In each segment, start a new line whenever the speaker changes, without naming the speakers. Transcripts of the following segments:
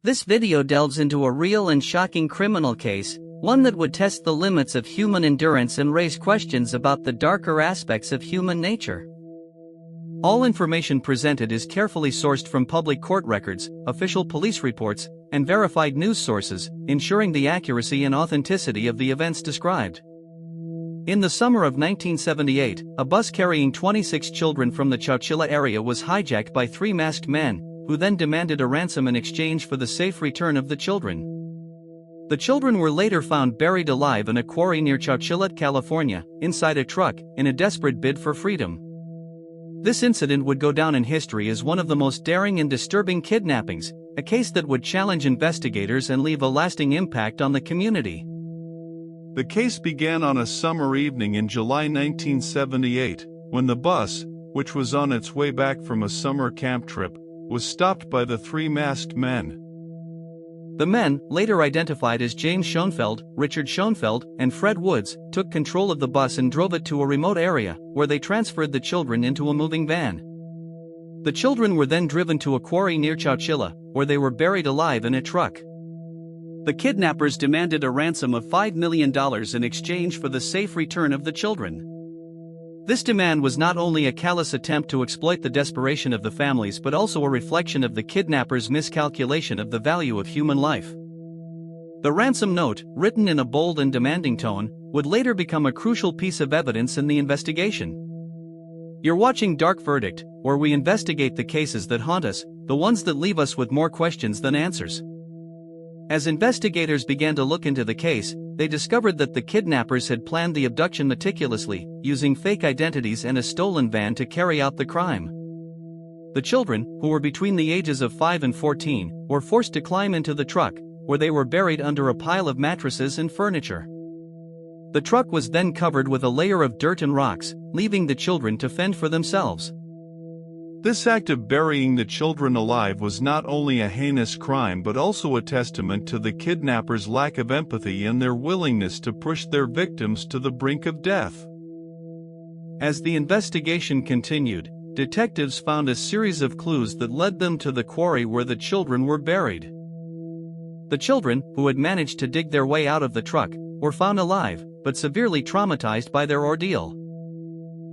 This video delves into a real and shocking criminal case, one that would test the limits of human endurance and raise questions about the darker aspects of human nature. All information presented is carefully sourced from public court records, official police reports, and verified news sources, ensuring the accuracy and authenticity of the events described. In the summer of 1978, a bus carrying 26 children from the Chowchilla area was hijacked by three masked men, who then demanded a ransom in exchange for the safe return of the children. The children were later found buried alive in a quarry near Chowchilla, California, inside a truck, in a desperate bid for freedom. This incident would go down in history as one of the most daring and disturbing kidnappings, a case that would challenge investigators and leave a lasting impact on the community.
The case began on a summer evening in July 1978, when the bus, which was on its way back from a summer camp trip, was stopped by the three masked men.
The men, later identified as James Schoenfeld, Richard Schoenfeld, and Fred Woods, took control of the bus and drove it to a remote area, where they transferred the children into a moving van. The children were then driven to a quarry near Chowchilla, where they were buried alive in a truck. The kidnappers demanded a ransom of $5 million in exchange for the safe return of the children. This demand was not only a callous attempt to exploit the desperation of the families but also a reflection of the kidnappers' miscalculation of the value of human life. The ransom note, written in a bold and demanding tone, would later become a crucial piece of evidence in the investigation. You're watching Dark Verdict, where we investigate the cases that haunt us, the ones that leave us with more questions than answers. As investigators began to look into the case, they discovered that the kidnappers had planned the abduction meticulously, using fake identities and a stolen van to carry out the crime. The children, who were between the ages of 5 and 14, were forced to climb into the truck, where they were buried under a pile of mattresses and furniture. The truck was then covered with a layer of dirt and rocks, leaving the children to fend for themselves.
This act of burying the children alive was not only a heinous crime but also a testament to the kidnappers' lack of empathy and their willingness to push their victims to the brink of death. As the investigation continued, detectives found a series of clues that led them to the quarry where the children were buried. The children, who had managed to dig their way out of the truck, were found alive, but severely traumatized by their ordeal.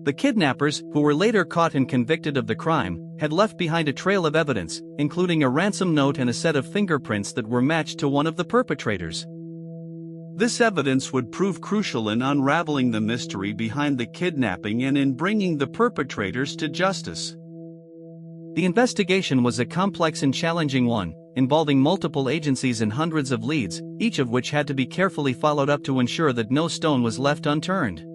The kidnappers, who were later caught and convicted of the crime, had left behind a trail of evidence, including a ransom note and a set of fingerprints that were matched to one of the perpetrators. This evidence would prove crucial in unraveling the mystery behind the kidnapping and in bringing the perpetrators to justice. The investigation was a complex and challenging one, involving multiple agencies and hundreds of leads, each of which had to be carefully followed up to ensure that no stone was left unturned.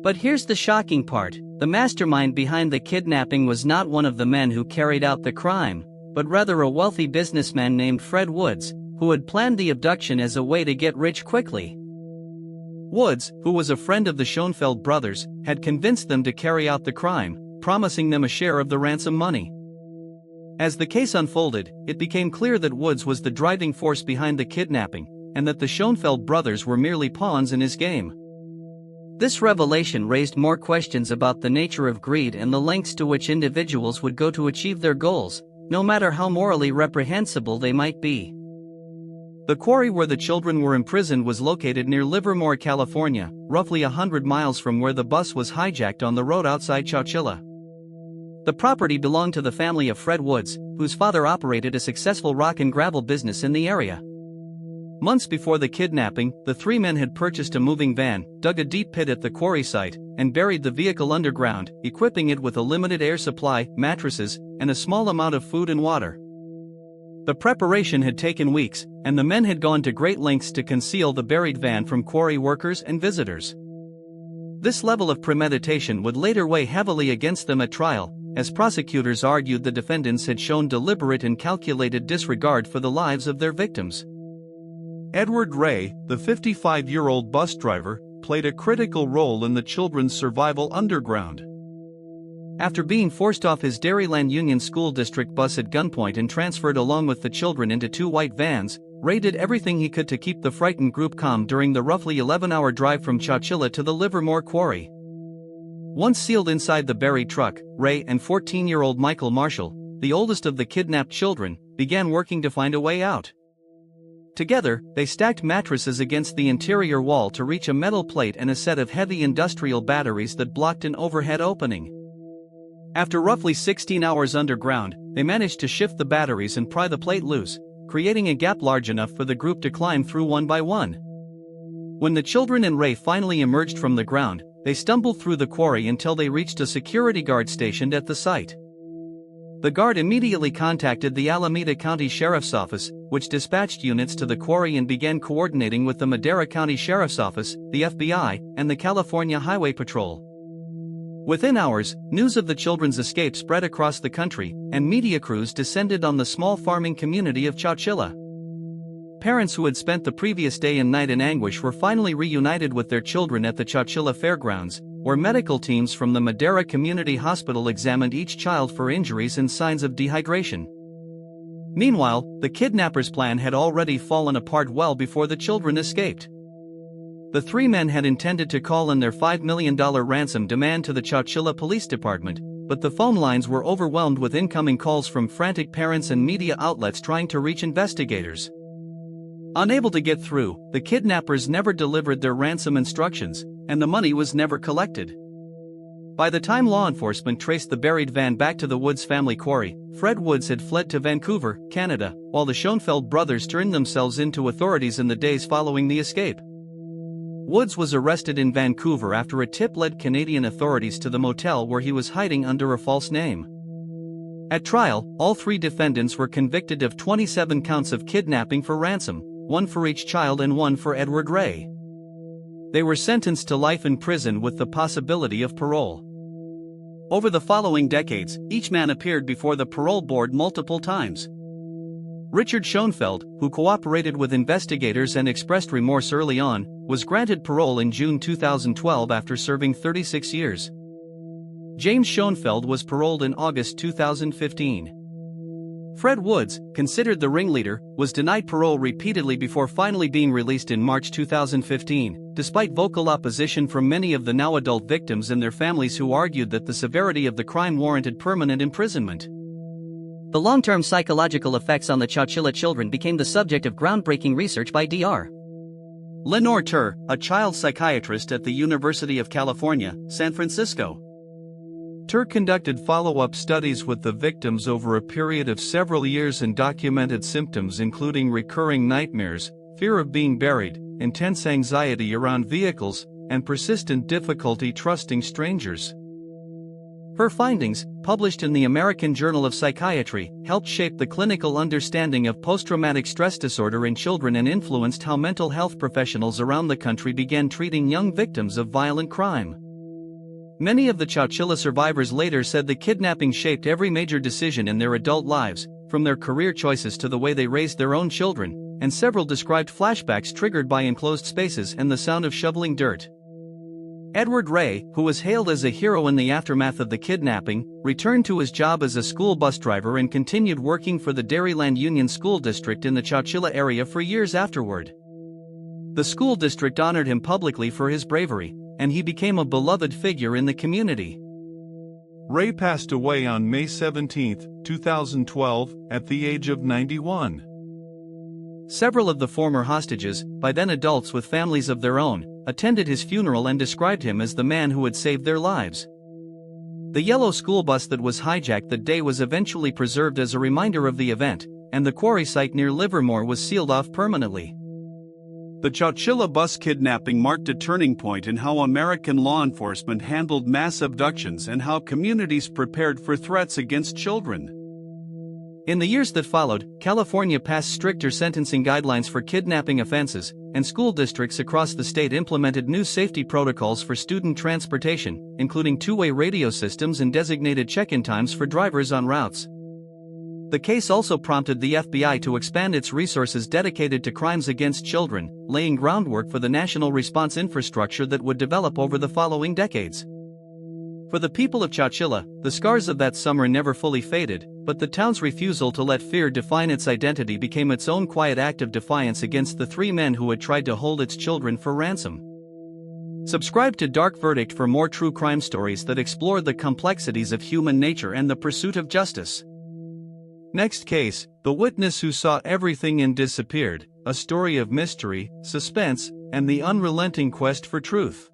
But here's the shocking part: the mastermind behind the kidnapping was not one of the men who carried out the crime, but rather a wealthy businessman named Fred Woods, who had planned the abduction as a way to get rich quickly. Woods, who was a friend of the Schoenfeld brothers, had convinced them to carry out the crime, promising them a share of the ransom money. As the case unfolded, it became clear that Woods was the driving force behind the kidnapping, and that the Schoenfeld brothers were merely pawns in his game. This revelation raised more questions about the nature of greed and the lengths to which individuals would go to achieve their goals, no matter how morally reprehensible they might be. The quarry where the children were imprisoned was located near Livermore, California, roughly 100 miles from where the bus was hijacked on the road outside Chowchilla. The property belonged to the family of Fred Woods, whose father operated a successful rock and gravel business in the area. Months before the kidnapping, the three men had purchased a moving van, dug a deep pit at the quarry site, and buried the vehicle underground, equipping it with a limited air supply, mattresses, and a small amount of food and water. The preparation had taken weeks, and the men had gone to great lengths to conceal the buried van from quarry workers and visitors. This level of premeditation would later weigh heavily against them at trial, as prosecutors argued the defendants had shown deliberate and calculated disregard for the lives of their victims. Edward Ray, the 55-year-old bus driver, played a critical role in the children's survival underground. After being forced off his Dairyland Union School District bus at gunpoint and transferred along with the children into two white vans, Ray did everything he could to keep the frightened group calm during the roughly 11-hour drive from Chowchilla to the Livermore quarry. Once sealed inside the buried truck, Ray and 14-year-old Michael Marshall, the oldest of the kidnapped children,
began working to find a way out. Together, they stacked mattresses against the interior wall to reach a metal plate and a set of heavy industrial batteries that blocked an overhead opening. After roughly 16 hours underground, they managed to shift the batteries and pry the plate loose, creating a gap large enough for the group to climb through one by one. When the children and Ray finally emerged from the ground, they stumbled through the quarry until they reached a security guard stationed at the site. The guard immediately contacted the Alameda County Sheriff's Office, which dispatched units to the quarry and began coordinating with the Madera County Sheriff's Office, the FBI, and the California Highway Patrol. Within hours, news of the children's escape spread across the country, and media crews descended on the small farming community of Chowchilla. Parents who had spent the previous day and night in anguish were finally reunited with their children at the Chowchilla Fairgrounds, where medical teams from the Madera Community Hospital examined each child for injuries and signs of dehydration. Meanwhile, the kidnappers' plan had already fallen apart well before the children escaped. The three men had intended to call in their $5 million ransom demand to the Chowchilla Police Department, but the phone lines were overwhelmed with incoming calls from frantic parents and media outlets trying to reach investigators. Unable to get through, the kidnappers never delivered their ransom instructions, and the money was never collected. By the time law enforcement traced the buried van back to the Woods family quarry, Fred Woods had fled to Vancouver, Canada, while the Schoenfeld brothers turned themselves into authorities in the days following the escape. Woods was arrested in Vancouver after a tip led Canadian authorities to the motel where he was hiding under a false name. At trial, all three defendants were convicted of 27 counts of kidnapping for ransom, one for each child and one for Edward Ray. They were sentenced to life in prison with the possibility of parole. Over the following decades, each man appeared before the parole board multiple times. Richard Schoenfeld, who cooperated with investigators and expressed remorse early on, was granted parole in June 2012 after serving 36 years. James Schoenfeld was paroled in August 2015. Fred Woods, considered the ringleader, was denied parole repeatedly before finally being released in March 2015, despite vocal opposition from many of the now adult victims and their families who argued that the severity of the crime warranted permanent imprisonment.
The long-term psychological effects on the Chowchilla children became the subject of groundbreaking research by Dr.
Lenore Tur, a child psychiatrist at the University of California, San Francisco.
Tur conducted follow-up studies with the victims over a period of several years and documented symptoms including recurring nightmares, fear of being buried, intense anxiety around vehicles, and persistent difficulty trusting strangers. Her findings, published in the American Journal of Psychiatry, helped shape the clinical understanding of post-traumatic stress disorder in children and influenced how mental health professionals around the country began treating young victims of violent crime. Many of the Chowchilla survivors later said the kidnapping shaped every major decision in their adult lives, from their career choices to the way they raised their own children, and several described flashbacks triggered by enclosed spaces and the sound of shoveling dirt. Edward Ray, who was hailed as a hero in the aftermath of the kidnapping, returned to his job as a school bus driver and continued working for the Dairyland Union School District in the Chowchilla area for years afterward. The school district honored him publicly for his bravery, and he became a beloved figure in the community. Ray passed away on May 17, 2012, at the age of 91.
Several of the former hostages, by then adults with families of their own, attended his funeral and described him as the man who had saved their lives. The yellow school bus that was hijacked that day was eventually preserved as a reminder of the event, and the quarry site near Livermore was sealed off permanently. The Chowchilla bus kidnapping marked a turning point in how American law enforcement handled mass abductions and how communities prepared for threats against children. In the years that followed, California passed stricter sentencing guidelines for kidnapping offenses, and school districts across the state implemented new safety protocols for student transportation, including two-way radio systems and designated check-in times for drivers on routes. The case also prompted the FBI to expand its resources dedicated to crimes against children, laying groundwork for the national response infrastructure that would develop over the following decades. For the people of Chowchilla, the scars of that summer never fully faded, but the town's refusal to let fear define its identity became its own quiet act of defiance against the three men who had tried to hold its children for ransom. Subscribe to Dark Verdict for more true crime stories that explore the complexities of human nature and the pursuit of justice.
Next case, the witness who saw everything and disappeared, a story of mystery, suspense, and the unrelenting quest for truth.